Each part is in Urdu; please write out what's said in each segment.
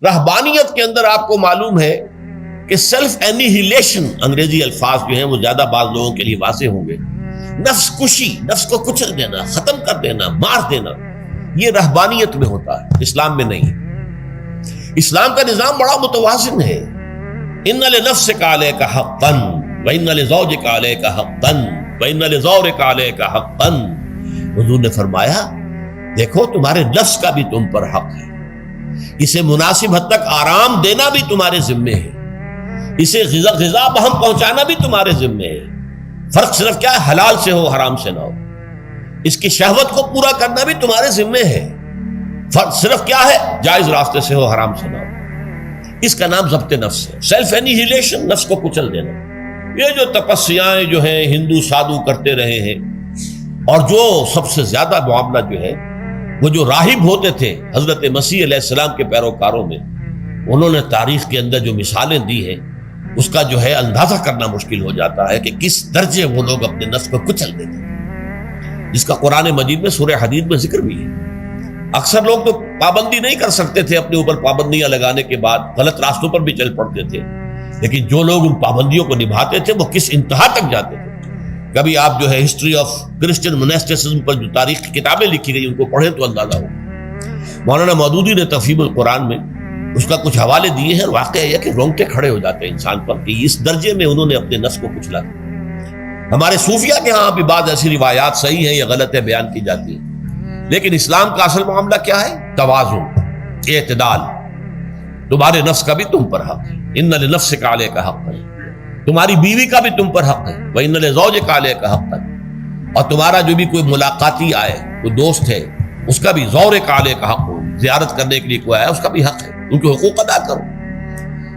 رہبانیت کے اندر آپ کو معلوم ہے کہ سیلف اینیہیلیشن، انگریزی الفاظ جو ہیں وہ زیادہ بعض لوگوں کے لیے واضح ہوں گے، نفس کشی، نفس کو کچل دینا، ختم کر دینا، مار دینا، یہ رہبانیت میں ہوتا ہے، اسلام میں نہیں ہے۔ اسلام کا نظام بڑا متوازن ہے۔ ان لنفسک علیک حقا وان لزوجک علیک حقا وان لزورک علیک حقا۔ حضور نے فرمایا دیکھو تمہارے نفس کا بھی تم پر حق ہے، اسے مناسب حد تک آرام دینا بھی تمہارے ذمے ہے، اسے غذا بہم پہنچانا بھی تمہارے ذمے ہے۔ فرق صرف کیا ہے؟ حلال سے ہو، حرام سے نہ ہو۔ اس کی شہوت کو پورا کرنا بھی تمہارے ذمے ہے۔ فرق صرف کیا ہے؟ جائز راستے سے ہو، حرام سے نہ ہو۔ اس کا نام ضبط نفس ہے، سیلف اینیہیلیشن، نفس کو کچل دینا۔ یہ جو تپسیاں جو ہیں ہندو سادھو کرتے رہے ہیں، اور جو سب سے زیادہ معاملہ جو ہے وہ جو راہب ہوتے تھے حضرت مسیح علیہ السلام کے پیروکاروں میں، انہوں نے تاریخ کے اندر جو مثالیں دی ہیں اس کا جو ہے اندازہ کرنا مشکل ہو جاتا ہے کہ کس درجے وہ لوگ اپنے نفس کو کچل دیتے ہیں، جس کا قرآن مجید میں سورہ حدید میں ذکر بھی ہے۔ اکثر لوگ تو پابندی نہیں کر سکتے تھے، اپنے اوپر پابندیاں لگانے کے بعد غلط راستوں پر بھی چل پڑتے تھے، لیکن جو لوگ ان پابندیوں کو نبھاتے تھے وہ کس انتہا تک جاتے تھے۔ کبھی آپ جو ہے ہسٹری آف کرسچن موناسٹسزم پر جو تاریخ کی کتابیں لکھی گئی ان کو پڑھیں تو اندازہ ہو۔ مولانا مودودی نے تفہیم القرآن میں اس کا کچھ حوالے دیے ہیں، اور واقعہ یہ کہ رونگٹے کھڑے ہو جاتے ہیں انسان پر کہ اس درجے میں انہوں نے اپنے نفس کو کچلا۔ ہمارے صوفیہ کے ہاں بھی بعض ایسی روایات صحیح ہیں یا غلط ہے بیان کی جاتی ہیں، لیکن اسلام کا اصل معاملہ کیا ہے؟ توازن، اعتدال۔ تمہارے نفس کا بھی تم پر حق ہے، ان لنفسک علیک حقا، تمہاری بیوی کا بھی تم پر حق ہے، وَإِنَّ لِزَوْجِكَ عَلَيْكَ حَقًّا، اور تمہارا جو بھی کوئی ملاقاتی آئے، کوئی دوست ہے، اس کا بھی زورک علیک حق، زیارت کرنے کے لیے کوئی آیا اس کا بھی حق ہے، ان کے حقوق ادا کرو۔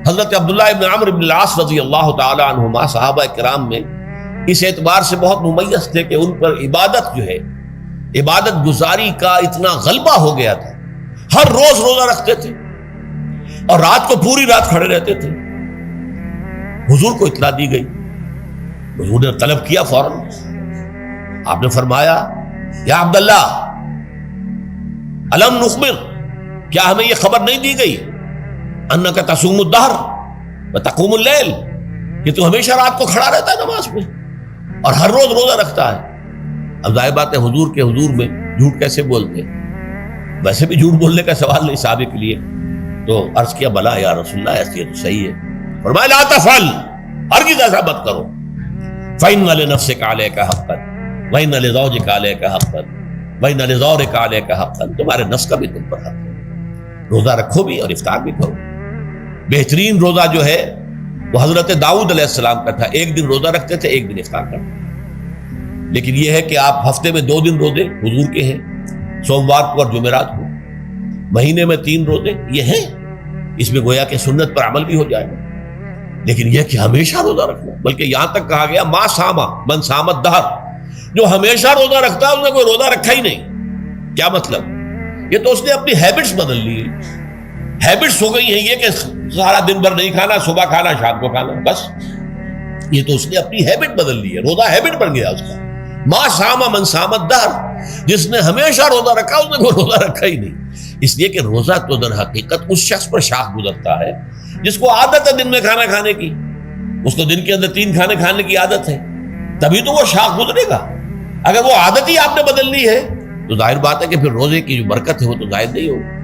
حضرت عبداللہ ابن عمرو بن العاص رضی اللہ تعالی عنہما صحابہ کرام میں اس اعتبار سے بہت ممیز تھے کہ ان پر عبادت جو ہے، عبادت گزاری کا اتنا غلبہ ہو گیا تھا، ہر روز روزہ رکھتے تھے اور رات کو پوری رات کھڑے رہتے تھے۔ حضور کو اطلاع دی گئی، حضور نے طلب کیا فوراً، آپ نے فرمایا یا عبداللہ الم نخبر، کیا ہمیں یہ خبر نہیں دی گئی انک تصوم الدہر وتقوم اللیل، کہ تو ہمیشہ رات کو کھڑا رہتا ہے نماز میں اور ہر روز روزہ رکھتا ہے۔ اب ظاہر بات ہے حضور کے حضور میں جھوٹ کیسے بولتے، ویسے بھی جھوٹ بولنے کا سوال نہیں صحابے کے لیے، تو عرض کیا بلا یا رسول اللہ ایسے تو صحیح ہے۔ فرمایا لا تفعل، ہرگز ایسا مت کرو، فإن لنفسک علیک حقا وإن لزوجک علیک حقا وإن لزورک علیک حقا، تمہارے نفس کا بھی تم پر حق ہے، روزہ رکھو بھی اور افطار بھی کرو۔ بہترین روزہ جو ہے وہ حضرت داؤد علیہ السلام کا تھا، ایک دن روزہ رکھتے تھے، ایک دن افطار کرتے تھے۔ لیکن یہ ہے کہ آپ ہفتے میں 2 دن روزے حضور کے ہیں، سوموار کو اور جمعرات کو، مہینے میں 3 روزے یہ ہیں، اس میں گویا کہ سنت پر عمل بھی ہو جائے گا۔ لیکن یہ کہ ہمیشہ روزہ رکھنا، بلکہ یہاں تک کہا گیا ما ساما من سامت دہر، جو ہمیشہ روزہ رکھتا ہے اس نے کوئی روزہ رکھا ہی نہیں۔ کیا مطلب؟ یہ تو اس نے اپنی ہیبٹس بدل لی، ہیبٹس ہو گئی ہیں یہ کہ سارا دن بھر نہیں کھانا، صبح کھانا، شام کو کھانا، بس یہ تو اس نے اپنی ہیبٹ بدل لی ہے، روزہ ہیبٹ بن گیا اس کا۔ ما ساما من سامت دہر، جس نے ہمیشہ روزہ رکھا اس نے کوئی روزہ رکھا ہی نہیں۔ اس لیے کہ روزہ تو در حقیقت اس شخص پر شاخ گزرتا ہے جس کو عادت ہے دن میں کھانا کھانے کی، اس کو دن کے اندر 3 کھانے کھانے کی عادت ہے، تبھی تو وہ شاخ گزرے گا۔ اگر وہ عادت ہی آپ نے بدل لی ہے تو ظاہر بات ہے کہ پھر روزے کی جو برکت ہے وہ تو ظاہر نہیں ہوگی۔